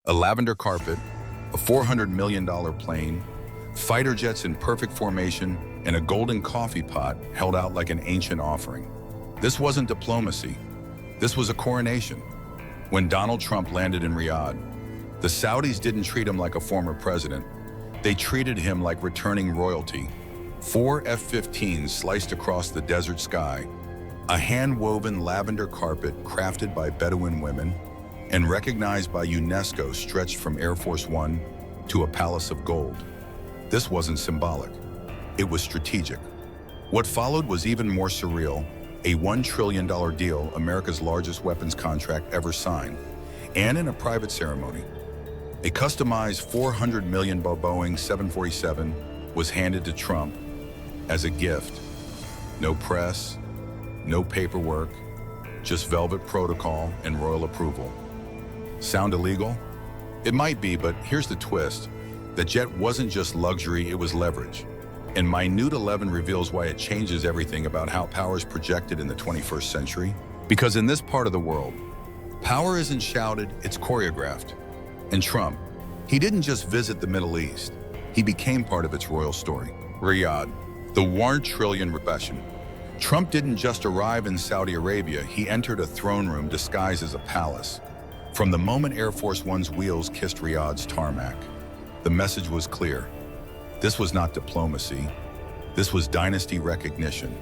A lavender carpet, a $400 million plane, fighter jets in perfect formation, and a golden coffee pot held out like an ancient offering. This wasn't diplomacy. This was a coronation. When Donald Trump landed in Riyadh, the Saudis didn't treat him like a former president. They treated him like returning royalty. 4 F-15s sliced across the desert sky, a hand-woven lavender carpet crafted by Bedouin women and recognized by UNESCO stretched from Air Force One to a palace of gold. This wasn't symbolic. It was strategic. What followed was even more surreal, a $1 trillion deal, America's largest weapons contract ever signed, and in a private ceremony. A customized $400 million Boeing 747 was handed to Trump as a gift. No press, no paperwork, just velvet protocol and royal approval. Sound illegal? It might be, but here's the twist. The jet wasn't just luxury, it was leverage. And Minute 11 reveals why it changes everything about how power is projected in the 21st century. Because in this part of the world, power isn't shouted, it's choreographed. And Trump, he didn't just visit the Middle East, he became part of its royal story. Riyadh, the $1 trillion recession. Trump didn't just arrive in Saudi Arabia, he entered a throne room disguised as a palace. From the moment Air Force One's wheels kissed Riyadh's tarmac, the message was clear. This was not diplomacy, this was dynasty recognition.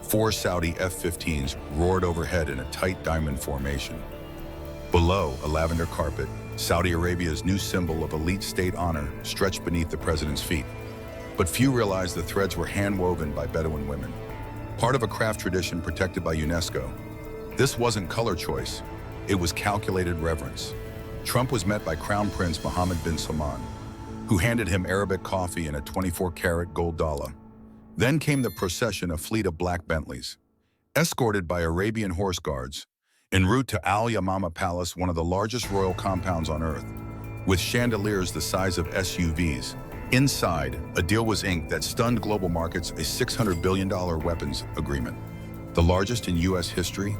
4 Saudi F-15s roared overhead in a tight diamond formation. Below, a lavender carpet, Saudi Arabia's new symbol of elite state honor, stretched beneath the president's feet. But few realized the threads were hand-woven by Bedouin women, part of a craft tradition protected by UNESCO. This wasn't color choice, it was calculated reverence. Trump was met by Crown Prince Mohammed bin Salman, who handed him Arabic coffee and a 24-karat gold dollar. Then came the procession, a fleet of black Bentleys, escorted by Arabian horse guards, en route to Al Yamama Palace, one of the largest royal compounds on earth, with chandeliers the size of SUVs. Inside, a deal was inked that stunned global markets, a $600 billion weapons agreement. The largest in U.S. history,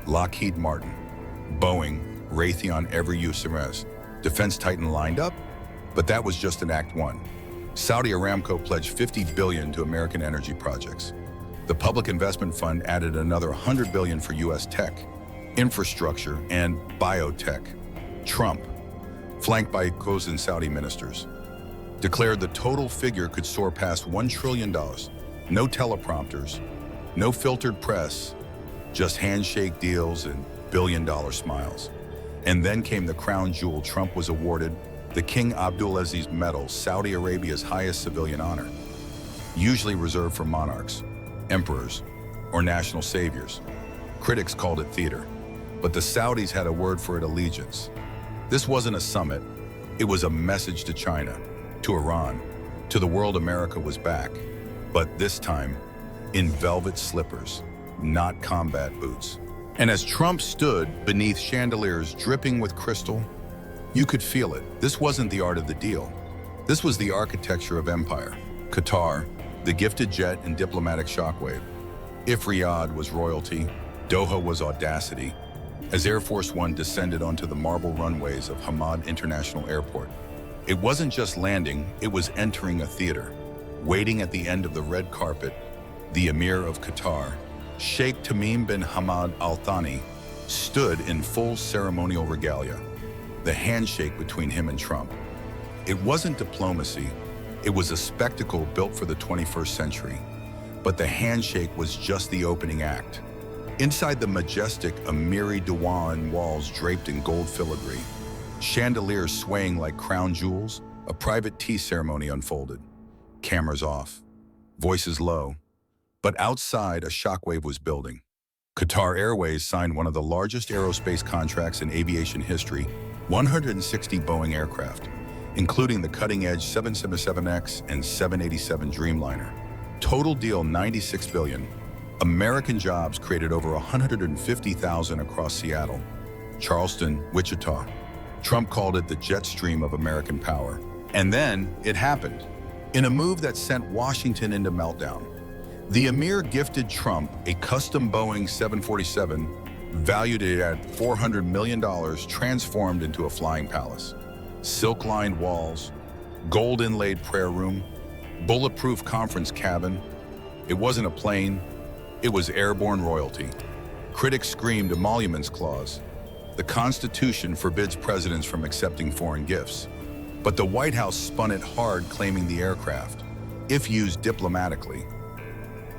Lockheed Martin, Boeing, Raytheon, every USRS, defense titan lined up, but that was just in Act 1. Saudi Aramco pledged $50 billion to American energy projects. The Public Investment Fund added another $100 billion for U.S. tech, infrastructure, and biotech. Trump, flanked by chosen Saudi ministers, declared the total figure could soar past $1 trillion. No teleprompters, no filtered press, just handshake deals and billion-dollar smiles. And then came the crown jewel. Trump was awarded the King Abdulaziz Medal, Saudi Arabia's highest civilian honor, usually reserved for monarchs, emperors, or national saviors. Critics called it theater, but the Saudis had a word for it: allegiance. This wasn't a summit, it was a message to China, to Iran, to the world. America was back, but this time in velvet slippers, not combat boots. And as Trump stood beneath chandeliers dripping with crystal, you could feel it. This wasn't the art of the deal. This was the architecture of empire. Qatar, the gifted jet and diplomatic shockwave. If Riyadh was royalty, Doha was audacity. As Air Force One descended onto the marble runways of Hamad International Airport, it wasn't just landing, it was entering a theater. Waiting at the end of the red carpet, the Emir of Qatar, Sheikh Tamim bin Hamad Al Thani, stood in full ceremonial regalia. The handshake between him and Trump. It wasn't diplomacy, it was a spectacle built for the 21st century. But the handshake was just the opening act. Inside the majestic Amiri Diwan walls draped in gold filigree, chandeliers swaying like crown jewels, a private tea ceremony unfolded. Cameras off, voices low. But outside, a shockwave was building. Qatar Airways signed one of the largest aerospace contracts in aviation history, 160 Boeing aircraft, including the cutting-edge 777X and 787 Dreamliner. Total deal $96 billion. American jobs created over 150,000 across Seattle, Charleston, Wichita. Trump called it the jet stream of American power. And then it happened. In a move that sent Washington into meltdown, the Emir gifted Trump a custom Boeing 747 valued at $400 million, transformed into a flying palace. silk-lined walls, gold-inlaid prayer room, bulletproof conference cabin. It wasn't a plane, it was airborne royalty. Critics screamed emoluments clause. The Constitution forbids presidents from accepting foreign gifts. But the White House spun it hard, claiming the aircraft, if used diplomatically,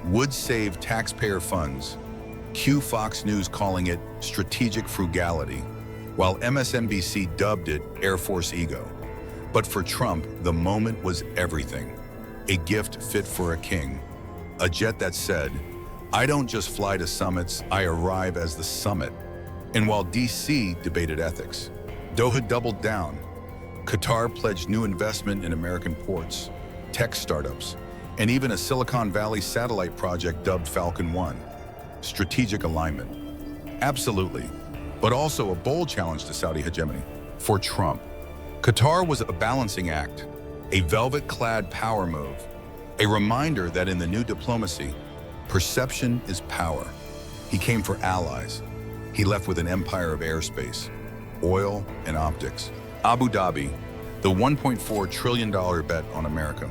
would save taxpayer funds. Cue Fox News calling it strategic frugality, while MSNBC dubbed it Air Force ego. But for Trump, the moment was everything. A gift fit for a king. A jet that said, "I don't just fly to summits, I arrive as the summit." And while DC debated ethics, Doha doubled down. Qatar pledged new investment in American ports, tech startups, and even a Silicon Valley satellite project dubbed Falcon 1. Strategic alignment. Absolutely. But also a bold challenge to Saudi hegemony. For Trump, Qatar was a balancing act, a velvet-clad power move, a reminder that in the new diplomacy, perception is power. He came for allies. He left with an empire of airspace, oil, and optics. Abu Dhabi, the $1.4 trillion bet on America.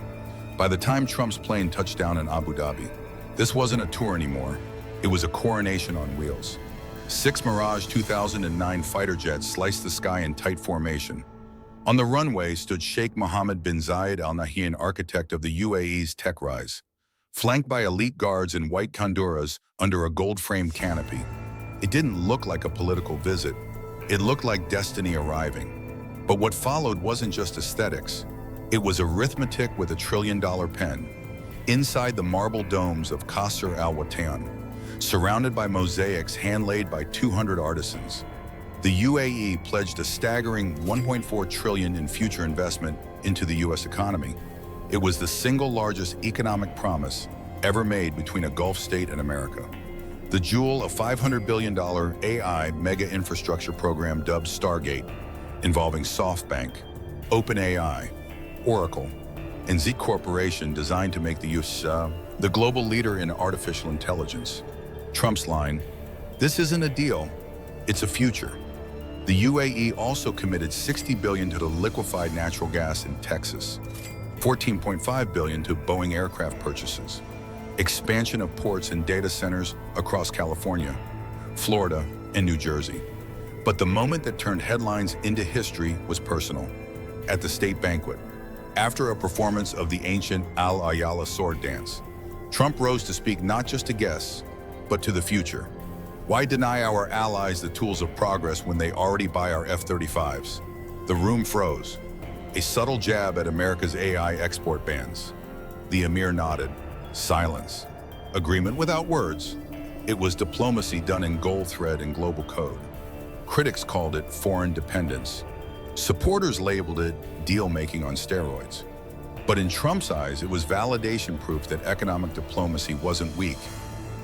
By the time Trump's plane touched down in Abu Dhabi, this wasn't a tour anymore. It was a coronation on wheels. 6 Mirage 2009 fighter jets sliced the sky in tight formation. On the runway stood Sheikh Mohammed bin Zayed Al Nahyan, architect of the UAE's tech rise, flanked by elite guards in white kanduras under a gold-framed canopy. It didn't look like a political visit. It looked like destiny arriving. But what followed wasn't just aesthetics. It was arithmetic with a trillion-dollar pen. Inside the marble domes of Qasr Al Watan, surrounded by mosaics hand-laid by 200 artisans, the UAE pledged a staggering $1.4 trillion in future investment into the U.S. economy. It was the single largest economic promise ever made between a Gulf state and America. The jewel, a $500 billion AI mega infrastructure program dubbed Stargate, involving SoftBank, OpenAI, Oracle, and Z Corporation, designed to make the U.S. The global leader in artificial intelligence. Trump's line, "This isn't a deal, it's a future." The UAE also committed $60 billion to the liquefied natural gas in Texas, $14.5 billion to Boeing aircraft purchases, expansion of ports and data centers across California, Florida, and New Jersey. But the moment that turned headlines into history was personal. At the state banquet, after a performance of the ancient Al Ayala sword dance, Trump rose to speak not just to guests, but to the future. Why deny our allies the tools of progress when they already buy our F-35s? The room froze. A subtle jab at America's AI export bans. The emir nodded. Silence. Agreement without words. It was diplomacy done in gold thread and global code. Critics called it foreign dependence. Supporters labeled it deal-making on steroids. But in Trump's eyes, it was validation proof that economic diplomacy wasn't weak.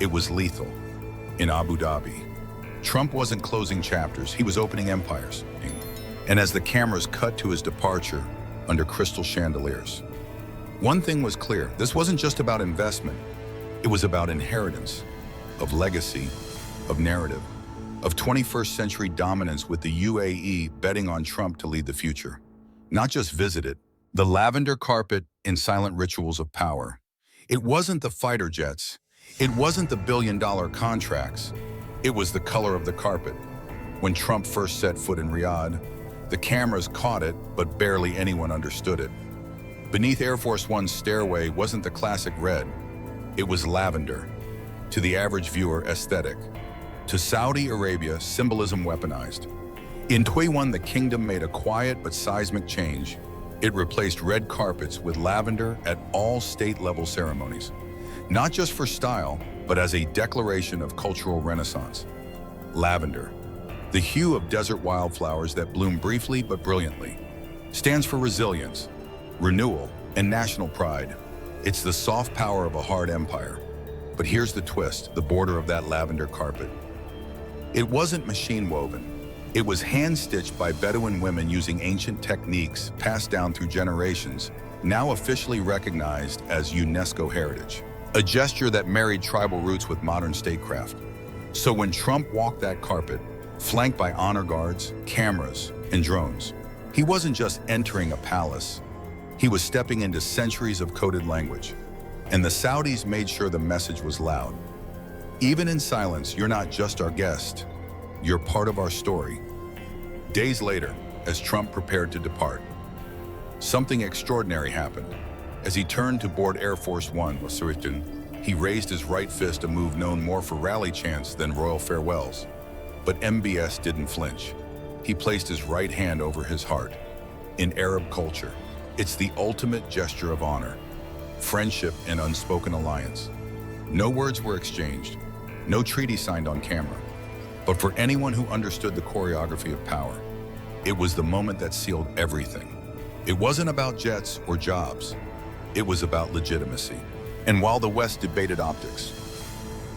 It was lethal. In Abu Dhabi, Trump wasn't closing chapters, he was opening empires. And as the cameras cut to his departure under crystal chandeliers, one thing was clear: this wasn't just about investment. It was about inheritance, of legacy, of narrative, of 21st century dominance, with the UAE betting on Trump to lead the future. Not just visit it. The lavender carpet in silent rituals of power. It wasn't the fighter jets. It wasn't the billion-dollar contracts. It was the color of the carpet. When Trump first set foot in Riyadh, the cameras caught it, but barely anyone understood it. Beneath Air Force One's stairway wasn't the classic red. It was lavender. To the average viewer, aesthetic. To Saudi Arabia, symbolism weaponized. In 2021, the kingdom made a quiet but seismic change. It replaced red carpets with lavender at all state-level ceremonies. Not just for style, but as a declaration of cultural renaissance. Lavender, the hue of desert wildflowers that bloom briefly but brilliantly, stands for resilience, renewal, and national pride. It's the soft power of a hard empire. But here's the twist: the border of that lavender carpet. It wasn't machine-woven. It was hand-stitched by Bedouin women using ancient techniques passed down through generations, now officially recognized as UNESCO heritage. A gesture that married tribal roots with modern statecraft. So when Trump walked that carpet, flanked by honor guards, cameras, and drones, He wasn't just entering a palace. He was stepping into centuries of coded language. And the Saudis made sure the message was loud. Even in silence, you're not just our guest. You're part of our story. Days later, as Trump prepared to depart, something extraordinary happened. As he turned to board Air Force One, he raised his right fist, a move known more for rally chants than royal farewells. But MBS didn't flinch. He placed his right hand over his heart. In Arab culture, it's the ultimate gesture of honor, friendship, and unspoken alliance. No words were exchanged, no treaty signed on camera. But for anyone who understood the choreography of power, it was the moment that sealed everything. It wasn't about jets or jobs. It was about legitimacy. And while the West debated optics,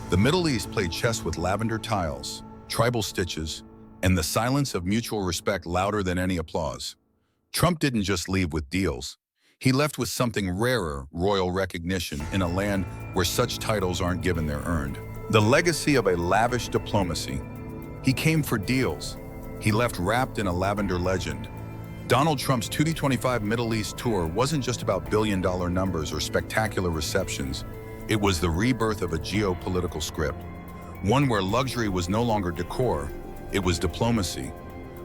the Middle East played chess with lavender tiles, tribal stitches, and the silence of mutual respect louder than any applause. Trump didn't just leave with deals. He left with something rarer, royal recognition in a land where such titles aren't given, they're earned. The legacy of a lavish diplomacy. He came for deals. He left wrapped in a lavender legend. Donald Trump's 2025 Middle East tour wasn't just about billion-dollar numbers or spectacular receptions. It was the rebirth of a geopolitical script, one where luxury was no longer decor, it was diplomacy,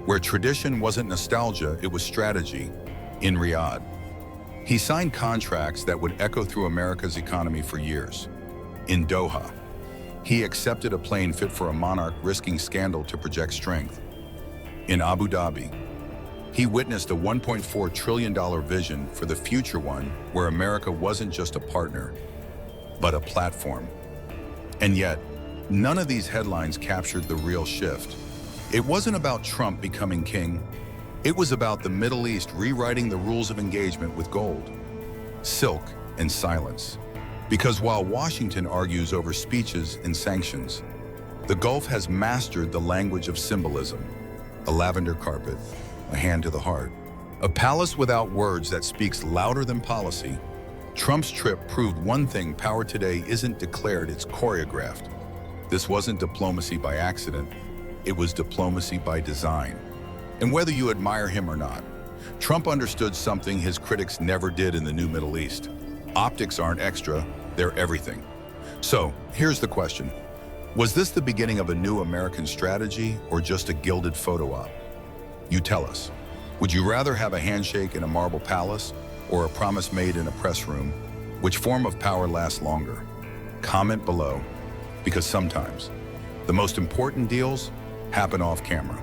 where tradition wasn't nostalgia, it was strategy. In Riyadh, he signed contracts that would echo through America's economy for years. In Doha, he accepted a plane fit for a monarch, risking scandal to project strength. In Abu Dhabi, he witnessed a $1.4 trillion vision for the future, one where America wasn't just a partner, but a platform. And yet, none of these headlines captured the real shift. It wasn't about Trump becoming king. It was about the Middle East rewriting the rules of engagement with gold, silk, and silence. Because while Washington argues over speeches and sanctions, the Gulf has mastered the language of symbolism. A lavender carpet, a hand to the heart, a palace without words that speaks louder than policy. Trump's trip proved one thing: power today isn't declared, it's choreographed. This wasn't diplomacy by accident, it was diplomacy by design. And whether you admire him or not, Trump understood something his critics never did in the new Middle East. Optics aren't extra, they're everything. So, here's the question. Was this the beginning of a new American strategy or just a gilded photo op? You tell us. Would you rather have a handshake in a marble palace or a promise made in a press room? Which form of power lasts longer? Comment below, because sometimes the most important deals happen off camera.